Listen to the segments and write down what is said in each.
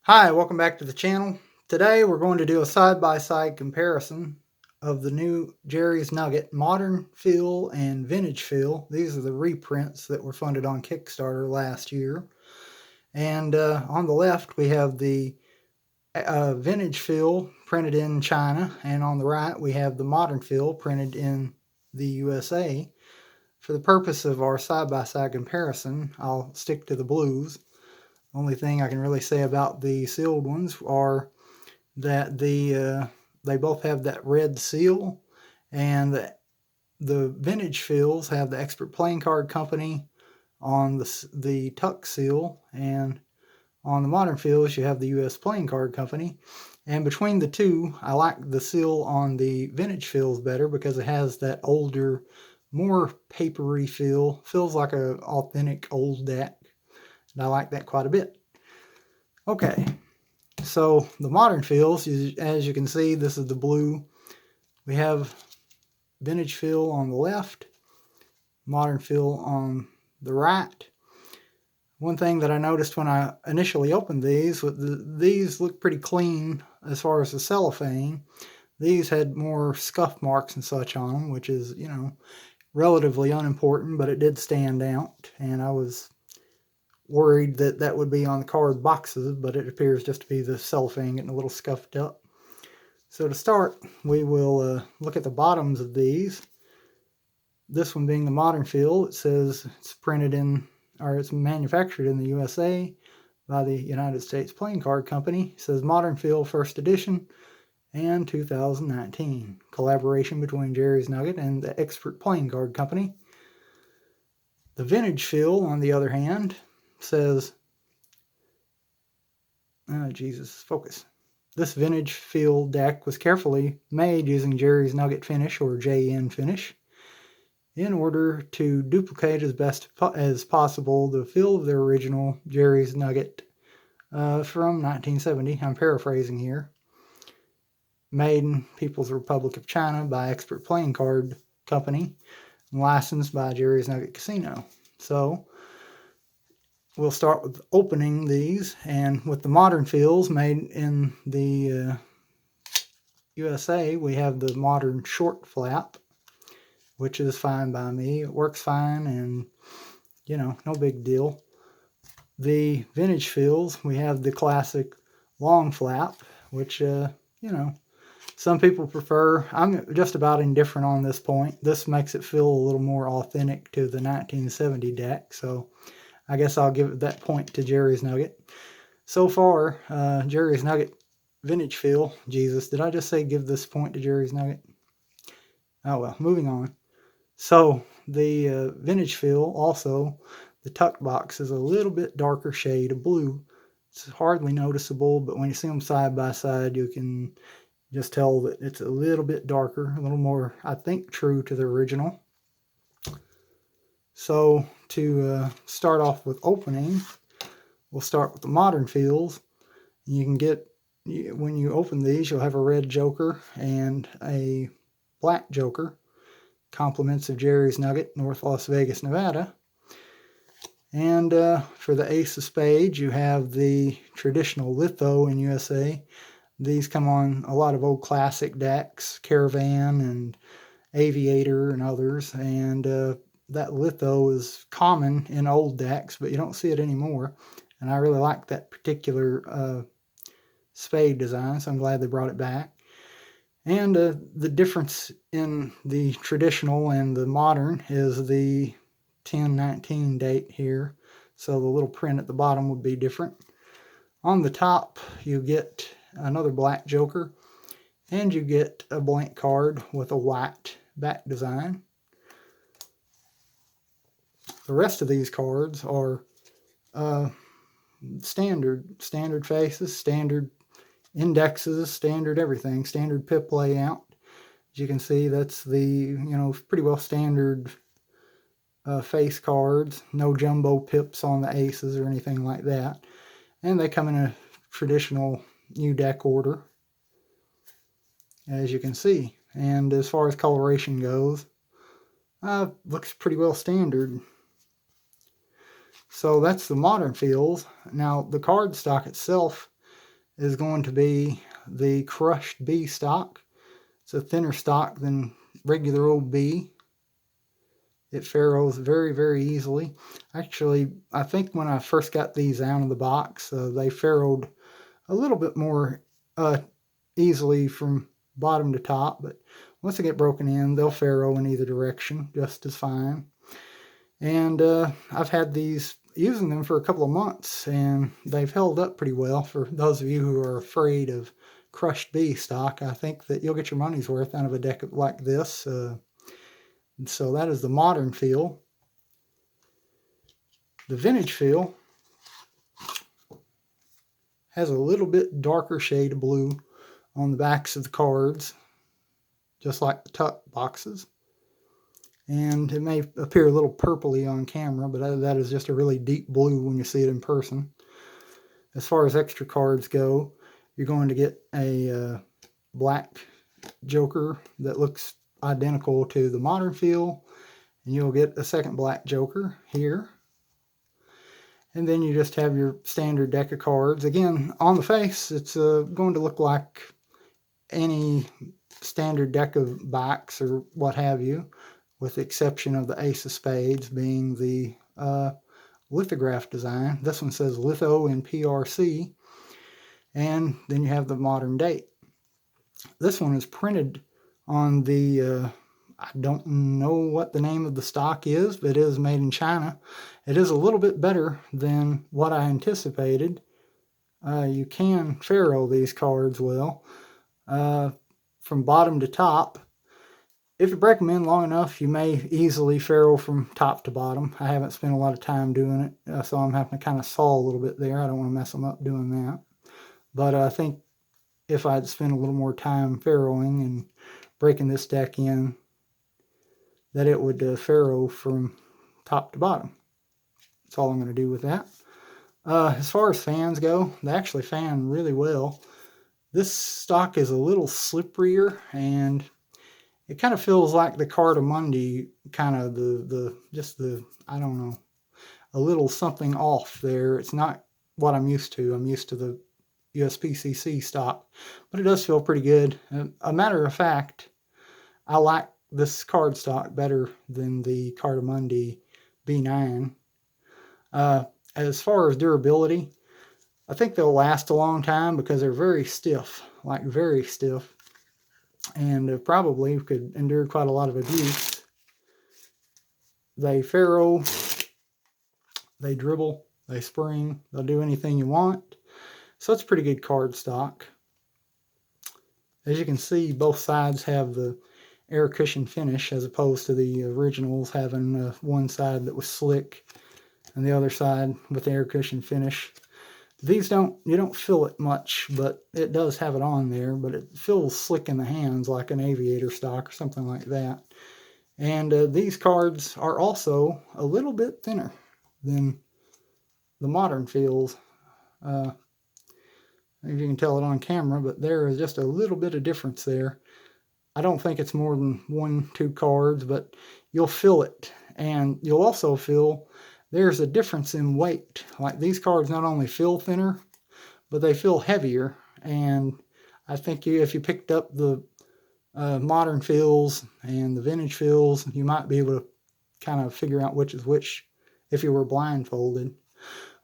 Hi, welcome back to the channel. Today we're going to do a side-by-side comparison of the new Jerry's Nugget Modern Feel and Vintage Feel. These are the reprints that were funded on Kickstarter last year. And on the left we have the Vintage Feel printed in China, and on the right we have the Modern Feel printed in the USA. For the purpose of our side-by-side comparison, I'll stick to the blues. Only thing I can really say about the sealed ones are that they both have that red seal, and the vintage feels have the Expert Playing Card Company on the tuck seal, and on the modern feels you have the US Playing Card Company. And between the two, I like the seal on the vintage feels better because it has that older, more papery feel. Feels like an authentic old deck. And I like that quite a bit. Okay, so the modern feels, as you can see, this is the blue. We have vintage feel on the left, modern feel on the right. One thing that I noticed when I initially opened these, these look pretty clean as far as the cellophane. These had more scuff marks and such on them, which is, you know, relatively unimportant, but it did stand out, and I was worried that that would be on the card boxes, but it appears just to be the cellophane getting a little scuffed up. So to start, we will look at the bottoms of these. This one being the modern feel, it says it's printed in, or it's manufactured in the USA by the United States Playing Card Company. It says Modern Feel First Edition and 2019. Collaboration between Jerry's Nugget and the Expert Playing Card Company. The Vintage Feel, on the other hand, says, oh Jesus, focus. This Vintage Feel deck was carefully made using Jerry's Nugget finish, or JN finish, in order to duplicate as best as possible the feel of their original Jerry's Nugget from 1970. I'm paraphrasing here. Made in People's Republic of China by Expert Playing Card Company, and licensed by Jerry's Nugget Casino. So we'll start with opening these, and with the modern feels made in the USA, we have the modern short flap, which is fine by me. It works fine, and you know, no big deal. The vintage feels, we have the classic long flap, which you know, some people prefer. I'm just about indifferent on this point. This makes it feel a little more authentic to the 1970 deck, so I guess I'll give that point to Jerry's Nugget. So far, Jerry's Nugget vintage feel. Jesus, did I just say give this point to Jerry's Nugget? Oh well, moving on. So the vintage feel, also, the tuck box is a little bit darker shade of blue. It's hardly noticeable, but when you see them side by side, you can just tell that it's a little bit darker, a little more, I think, true to the original. So to start off with opening, we'll start with the modern feels. You can get, when you open these, you'll have a red joker and a black joker. Compliments of Jerry's Nugget, North Las Vegas, Nevada. And for the ace of spades, you have the traditional litho in USA. These come on a lot of old classic decks, Caravan and Aviator and others, and that litho is common in old decks, but you don't see it anymore. And I really like that particular spade design, so I'm glad they brought it back. And the difference in the traditional and the modern is the 10/19 date here. So the little print at the bottom would be different. On the top, you get another black joker, and you get a blank card with a white back design. The rest of these cards are standard faces, standard indexes, standard everything, standard pip layout. As you can see, that's the, you know, pretty well standard face cards. No jumbo pips on the aces or anything like that. And they come in a traditional new deck order, as you can see. And as far as coloration goes, looks pretty well standard. So that's the modern feels. Now the card stock itself is going to be the crushed B stock. It's a thinner stock than regular old B. It ferrules very, very easily. Actually, I think when I first got these out of the box, they ferruled a little bit more easily from bottom to top, but once they get broken in, they'll ferrule in either direction just as fine. And I've had these, using them for a couple of months, and they've held up pretty well. For those of you who are afraid of crushed B stock, I think that you'll get your money's worth out of a deck like this. So that is the modern feel. The vintage feel has a little bit darker shade of blue on the backs of the cards, just like the tuck boxes. And it may appear a little purpley on camera, but that is just a really deep blue when you see it in person. As far as extra cards go, you're going to get a black joker that looks identical to the modern feel, and you'll get a second black joker here. And then you just have your standard deck of cards. Again, on the face, it's going to look like any standard deck of backs or what have you, with the exception of the Ace of Spades being the lithograph design. This one says litho in PRC, and then you have the modern date. This one is printed on the I don't know what the name of the stock is, but it is made in China. It is a little bit better than what I anticipated. You can ferrule these cards well from bottom to top. If you break them in long enough, you may easily ferrule from top to bottom. I haven't spent a lot of time doing it, so I'm having to kind of saw a little bit there. I don't want to mess them up doing that. But I think if I'd spent a little more time ferruling and breaking this deck in, that it would ferrule from top to bottom. That's all I'm going to do with that. As far as fans go, they actually fan really well. This stock is a little slipperier, and it kind of feels like the Cardamundi, kind of I don't know, a little something off there. It's not what I'm used to. I'm used to the USPCC stock, but it does feel pretty good. A matter of fact, I like this card stock better than the Cardamundi B9. As far as durability, I think they'll last a long time because they're very stiff, like very stiff, and probably could endure quite a lot of abuse. They ferrule, they dribble, they spring, they'll do anything you want. So it's pretty good card stock. As you can see, both sides have the air cushion finish as opposed to the originals having one side that was slick and the other side with the air cushion finish. These you don't feel it much, but it does have it on there, but it feels slick in the hands like an aviator stock or something like that. And these cards are also a little bit thinner than the modern feels. If you can tell it on camera, but there is just a little bit of difference there. I don't think it's more than 1-2 cards, but you'll feel it. And you'll also feel there's a difference in weight. Like these cards not only feel thinner, but they feel heavier. And I think if you picked up the modern feels and the vintage feels, you might be able to kind of figure out which is which if you were blindfolded.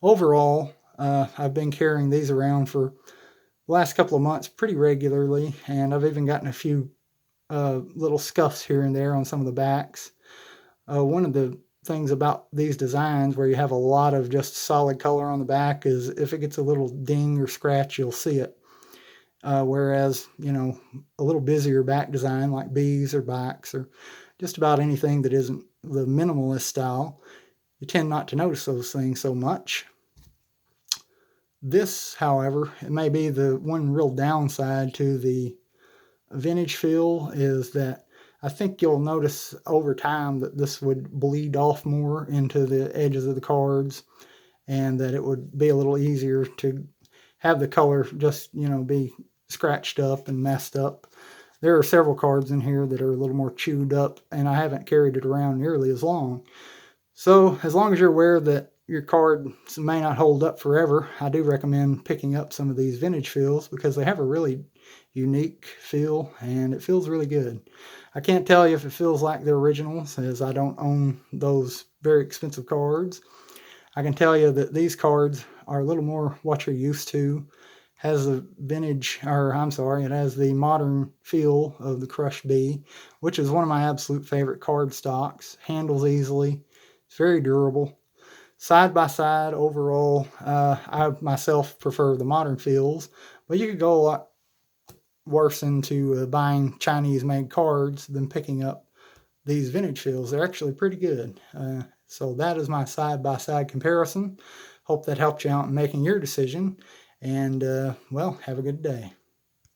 Overall, I've been carrying these around for the last couple of months pretty regularly, and I've even gotten a few little scuffs here and there on some of the backs. One of the things about these designs where you have a lot of just solid color on the back is if it gets a little ding or scratch, you'll see it. Whereas, a little busier back design like B's or backs or just about anything that isn't the minimalist style, you tend not to notice those things so much. This, however, it may be the one real downside to the vintage feel is that I think you'll notice over time that this would bleed off more into the edges of the cards, and that it would be a little easier to have the color just, be scratched up and messed up. There are several cards in here that are a little more chewed up, and I haven't carried it around nearly as long. So as long as you're aware that your cards may not hold up forever, I do recommend picking up some of these vintage feels because they have a really unique feel and it feels really good. I can't tell you if it feels like the originals, as I don't own those very expensive cards. I can tell you that these cards are a little more what you're used to. Has the vintage, or I'm sorry, it has the modern feel of the Crush B, which is one of my absolute favorite card stocks. Handles easily. It's very durable. Side by side, overall, I myself prefer the modern feels, but you could go a lot worse into buying Chinese-made cards than picking up these vintage feels. They're actually pretty good. So that is my side-by-side comparison. Hope that helped you out in making your decision. And, well, have a good day.